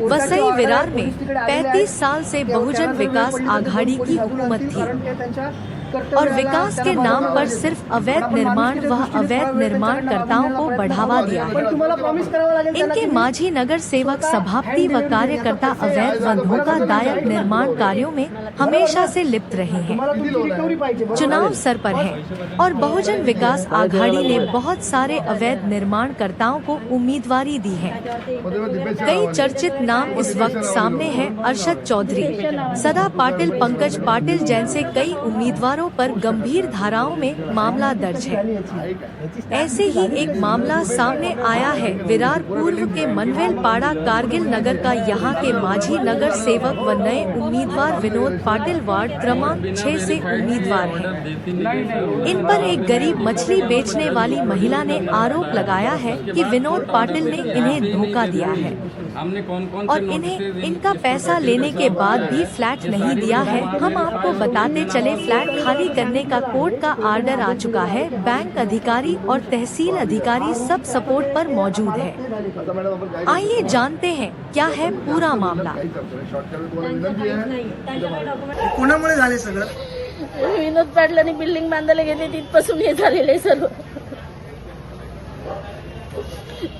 वसई विरार में 35 साल से बहुजन विकास आघाड़ी की हुकूमत थी और विकास के नाम पर सिर्फ अवैध निर्माण व अवैध निर्माणकर्ताओं को बढ़ावा दिया है। इनके माझी नगर सेवक सभापति व कार्यकर्ता अवैध व धोखादायक निर्माण कार्यों में हमेशा से लिप्त रहे हैं। चुनाव सर पर है और बहुजन विकास आघाड़ी ने बहुत सारे अवैध निर्माणकर्ताओं को उम्मीदवारी दी है। कई चर्चित नाम इस वक्त सामने हैं। अरशद चौधरी, सदा पाटिल, पंकज पाटिल जैसे कई उम्मीदवारों पर गंभीर धाराओं में मामला दर्ज है। ऐसे ही एक मामला सामने आया है विरार पूर्व के मनवेल पाड़ा कारगिल नगर का। यहाँ के माझी नगर सेवक व नए उम्मीदवार विनोद पाटिल वार्ड क्रमांक 6 से उम्मीदवार हैं। इन पर एक गरीब मछली बेचने वाली महिला ने आरोप लगाया है कि विनोद पाटिल ने इन्हें धोखा दिया है और इन्हें इनका पैसा लेने के बाद भी फ्लैट नहीं दिया है। हम आपको बताते चले, फ्लैट खाली करने का कोर्ट का आर्डर आ चुका है। बैंक अधिकारी और तहसील अधिकारी सब सपोर्ट पर मौजूद है। आइए जानते हैं क्या है पूरा मामला। कोणामुळे झाले सगळं? विनोद पाटलांनी बिल्डिंग बांधायला गेले तिथपासून हे झालेलं आहे सर्व।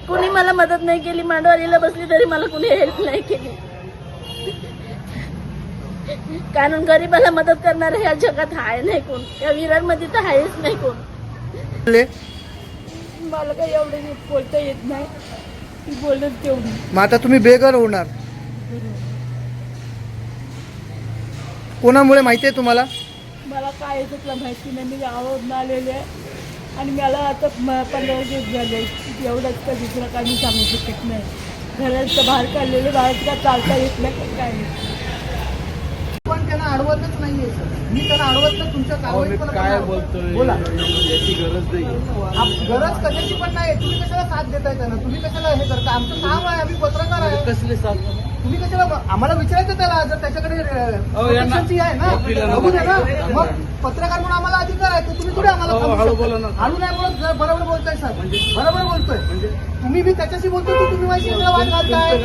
कोणी मला मदत नाही केली, मांडवारीला बसली तरी मला कोणी हेल्प नाही केली। कारण गरीबाला मदत करणारे या जगात आहे नाही कोण, या विरारमध्ये तर आहेच नाही कोण। मला काही एवढे बोलता येत नाही, बोलत तेवढी। मग आता तुम्ही बेघर होणार, कोणामुळे माहिती आहे तुम्हाला? मला काय याच्यातलं माहिती नाही, मी गावावरून आलेले आहे आणि मला आता 15 दिवस झाले। एवढंच का दुसरं काही मी सांगू शकत नाही। घरात बाहेर काढलेले, बाहेर का चालता येत नाही, काय नाही। पण त्यांना अडवतच नाहीये सर, मी त्यांना अडवत नाही। तुमच्या कारवाई काय बोलतोय, बोला, याची गरज नाही। गरज कशाची पण नाही। तुम्ही कशाला साथ देताय त्यांना? तुम्ही कशाला हे करता? आमचं काम आहे, आम्ही पत्रकार आहे। कसले साथ? तुम्ही कशाला आम्हाला विचारायचं त्याला? जर त्याच्याकडे प्रोटेक्शनची आहे ना, बघू दे ना। मग पत्रकार म्हणून आम्हाला अधिकार आहे, तर तुम्ही थोडे आम्हाला हळू बोला ना। हळू नाही बोलत, बरोबर बोलताय सर, बरोबर बोलतोय। म्हणजे तुम्ही बी त्याच्याशी बोलतोय की तुम्ही माझी वाद घालताय?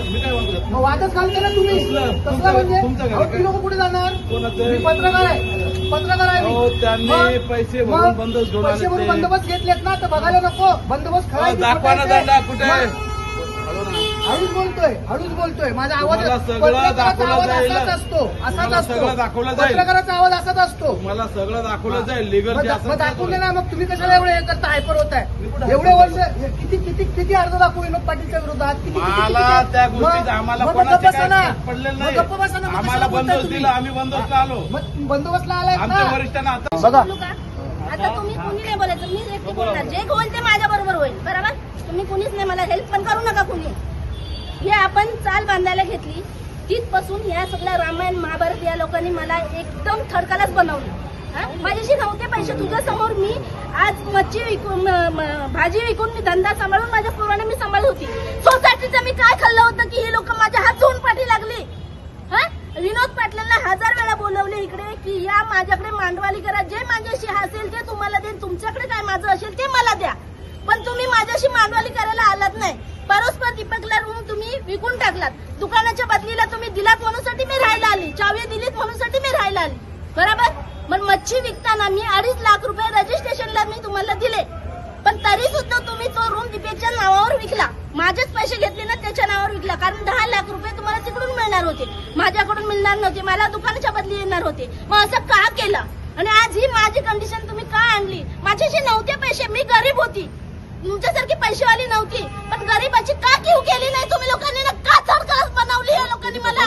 वादच घालताय ना तुम्ही। कसला म्हणजे तुम्ही लोक कुठे जाणार? मी पत्रकार आहे, पत्रकार आहे मी। त्यांनी पैसे भरून बंदोबस्त घेतलेत ना, तर बघायला नको बंदोबस्त खरा दाखवा ना दंडा कुठे? हळूच बोलतोय, हळूच बोलतोय। माझा आवाज सगळं दाखवला जाईल, असाच असतो, असाच असतो। सगळं दाखवलं जाईल, पत्रकाराचा आवाज असाच असतो। मला सगळं दाखवलं जाईल, लिगल दाखवले ना। मग तुम्ही कशाला एवढे हे करता, हायपर होत आहे? एवढे वर्ष किती किती किती अर्ज दाखवू विनोद पाटीलच्या विरोधात? मला त्या गोष्टीचा आम्हाला कोणाचे काय पडलेलं नाही। गप्प बसा ना। आम्हाला बंदोबस्त दिला, आम्ही बंदोबस्तला आलो। मग बंदोबस्तला आलाय आमच्या वरिष्ठांना आता बघा। आता तुम्ही कुणी नाही बोलायचं, मी एकटी बोलणार। जे होईल ते माझ्या बरोबर होईल, बरोबर? तुम्ही कुणीच नाही, मला हेल्प पण करू नका कुणी। हे आपण चाल बांधायला घेतली तिथपासून ह्या सगळ्या रामायण महाभारत या लोकांनी मला एकदम थडकालाच बनवलं। माझ्याशी नव्हते पैसे, तुझ्या समोर मी आज मच्छी विकून भाजी विकून मी धंदा सांभाळून माझ्या पोराने मी सांभाळत होती। सोसायटीचं मी काय खाल्लं होतं की हे लोक माझ्या हात धुवून पाठी लागली। विनोद पाटलांना 1000 वेळा बोलवले इकडे की या माझ्याकडे मांडवाली करा, जे माझ्याशी असेल ते तुम्हाला देईन, तुमच्याकडे काय माझं असेल ते मला द्या, पण तुम्ही माझ्याशी मांडवाली करायला आलात नाही। परस्पर दीपकला रूम तुम्ही विकून टाकलात, दुकानाच्या बदलीला तुम्ही दिलात म्हणूनसाठी मी राहायला आली, चावी दिलीत म्हणूनसाठी मी राहायला आली, बरोबर? मग मच्छी विकताना मी 2.5 लाख रुपये रजिस्ट्रेशनला मी तुम्हाला दिले, पण तरी सुद्धा तुम्ही तो रूम दीपेच्या नावावर विकला। माझेच पैसे घेतले ना, त्याच्या नावावर विकला, कारण 10 लाख रुपये तुम्हाला तिकडून मिळणार होते, माझ्याकडून मिळणार नव्हते, मला दुकानाच्या बदली येणार होते। मग असं का केलं? आणि आज ही माझी कंडिशन तुम्ही का आणली? माझ्याशी नव्हते पैसे, मी गरीब होती, तुमच्यासारखी पैसेवाली नव्हती, पण गरीबाची का कीव केली नाही तुम्ही लोकांनी? ना का थडकास बनवली या लोकांनी मला?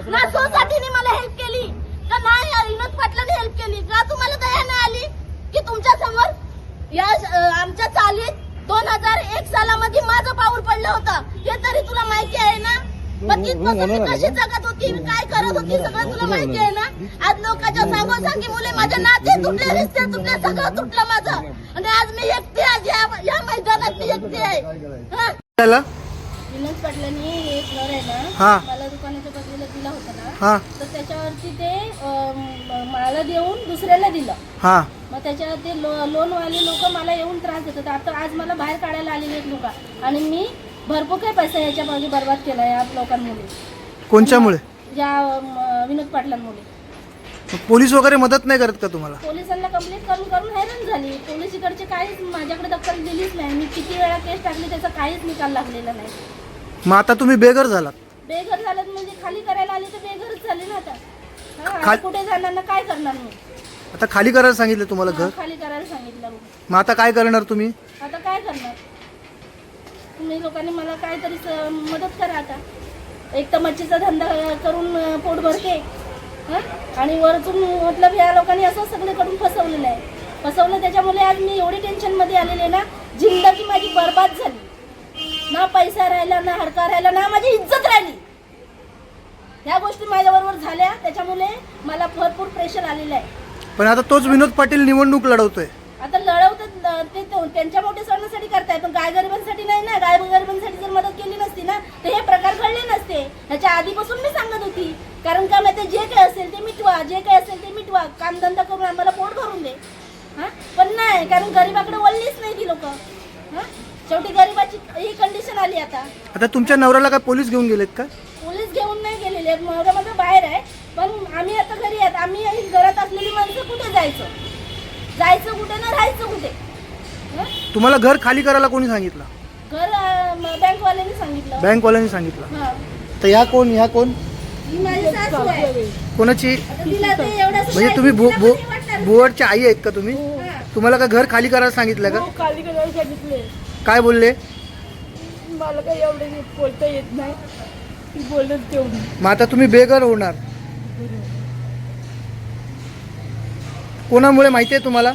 ना सोसायटीने मला हेल्प केली का नाही? विनोद पाटलांनी हेल्प केली का? तुम्हाला दया नाही आली की तुमच्या समोर या आमच्या चालीत 2001 सालामध्ये माझं पाऊल पडलं होतं, हे तरी तुला माहिती आहे ना? मग तिथपासून मी कशी जगत होती, काय करत होती, सगळं तुला माहिती आहे ना? आज लोकांच्या सांगोसांगी मुले, माझ्या नाते तुटले, रिश्ते तुटले, सगळं तुटलं माझं, आणि आज मी एकटी, आज या मैदानात मी एकटी आहे। विनोद पाटलांनी एक घर आहे ना, मला दुकानाच्या बदलीला दिला होता ना, तर त्याच्यावरती ते मला देऊन दुसऱ्याला दिलं। मग त्याच्यावर ते लोनवाले लोक मला येऊन त्रास देतात। आता आज मला बाहेर काढायला आलेले आहेत लोक, आणि मी भरपूर काही पैसा याच्या मागे बर्बाद केला या लोकांमुळे, कोणच्यामुळे? या विनोद पाटलांमुळे. पोलीस वगैरे मदत नाही करत का तुम्हाला? पोलिसांना कंप्लेंट करून करून हैराण झाली. पोलीस इकडचे काहीच माझ्याकडे दखल दिलीच नाही. मी किती वेळा केस टाकली, त्याचा काहीच निकाल लागलेला नाही. मग आता तुम्ही बेघर झालात? बेघर झालं म्हणजे खाली करायला आली तर बेघरच झाली ना आता. हा, खा- आता कुठे जाणार ना, काय करणार मी? आता खाली करायला सांगितलं तुम्हाला हा, घर? खाली करायला सांगितलं. मग आता काय करणार तुम्ही? आता काय करणार? तुम्ही लोकांनी मला काहीतरी मदत करा आता. एक तर मच्छीचा धंदा करून पोट भरते, हं? आणि वरतून मतलब या लोकांनी असं सगळीकडून फसवलेलं आहे. फसवलं त्याच्यामुळे आज मी एवढी टेन्शनमध्ये आलेले ना, जिंदगी माझी बरबाद झाली. ना पैसा राहिला, ना हडका राहिला, ना माझी इज्जत राहिली. ह्या गोष्टी माझ्याबरोबर झाल्या, त्याच्यामुळे मला भरपूर प्रेशर आलेलं आहे. पण आता तोच विनोद पाटील निवडणूक लढवतोय. आता लढवतात ते त्यांच्या मोठ्या सणासाठी करताय, पण गायगरिबांसाठी नाही ना. गायगरिबांसाठी जर मदत केली नसती ना, तर हे प्रकार घडले नसते. ह्याच्या आधीपासून मी सांगत होती. कारण का माहिती, जे काय असेल ते मिटवा, जे काय असेल ते मिटवा, कामधंदा करून आम्हाला पोट भरून दे. हा, पण नाही, कारण गरीबाकडे वळलीच नाही ती लोक. हा, शेवटी गरीबाची ही कंडिशन आली आता. आता तुमच्या नवऱ्याला काय पोलीस घेऊन गेलेत का? पोलीस घेऊन नाही गेलेले आहेत, माझं बाहेर आहे. पण आम्ही आता घरी आहेत. आम्ही घरात असलेली माणसं कुठे जायचं कुठे ना राहायचं कुठे? हं? तुम्हाला घर खाली करायला कोणी सांगितलं? घर बँकवाल्यांनी सांगितलं. बँकवाल्यांनी सांगितलं. हा, तर ह्या कोण? ही माझी सासू आहे. कोणाची? आता तिला ते एवढं म्हणजे तुम्ही बुवडची आई आहेत का तुम्ही? तुम्हाला काय घर खाली करायला सांगितलं का? खाली करायला सांगितले. काय बोलले? मला काही एवढे बोलता येत नाही, ती बोलत तेवढी. मग आता तुम्ही बेघर होणार. कोणामुळे माहिती आहे तुम्हाला?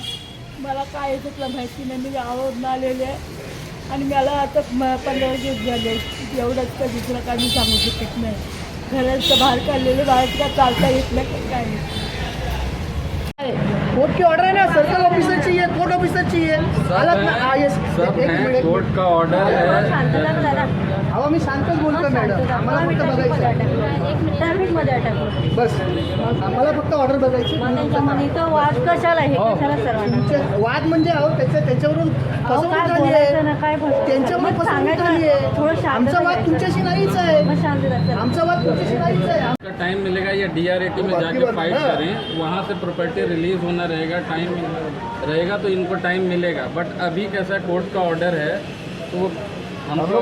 मला काय याच्यातलं माहिती नाही. मी गावावरून आलेले आहे आणि मला आता 15 दिवस झाले. एवढंच का दुसरं काय मी सांगू शकत नाही. घराचं बाहेर काढलेलं, बाहेर का चालता येत नाही, काय नाही. कोर्ट की ऑर्डर है ना, सर्कल ऑफिसर चाहिए, कोर्ट ऑफिसर चाहिए. हालत ना, यस, सब है, कोर्ट का ऑर्डर है. अहो मी शांतच बोलतोय मॅडम, आम्हाला फक्त बघायचं आहे. एक ट्रॅफिकमध्ये अटकलं. बस आम्हाला फक्त ऑर्डर बघायची. इथं वाद कशाला हे कशाला सर्वांना तुमचे वाद म्हणजे अहो त्यांच्यावरून फसवणूक झाली आहे, काय त्यांच्यामुळे फसवणूक झाली आहे. आमचा वाद तुमच्याशी नाहीच आहे. आमचा वाद तुमच्याशी नाहीच आहे. का टाइम मिलेगा या डीआरएटी में जाके फाइट करें, वहाँ से प्रॉपर्टी रिलीज होना रहेगा, टाइम रहेगा तो इनको टाइम मिलेगा. बट अभी कैसा कोर्ट का ऑर्डर है तो हमको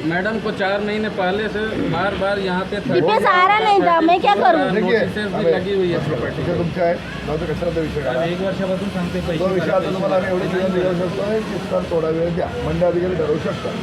मैडम को 4 महीने पहले से बार बार यहाँ पे GPS आ रहा नहीं था, मैं क्या करूँ? नोटिसेस भी लगी हुई है प्रॉपर्टी. तुमच्या आहे नव्हतं कशाला विषय काढा. 1 वर्षापासून सांगते तो विषय आता तुम्हाला आम्ही एवढे जीवन देऊ शकतो की सर थोडा वेळ द्या, मंडळ अधिकारी ठरवू शकतात.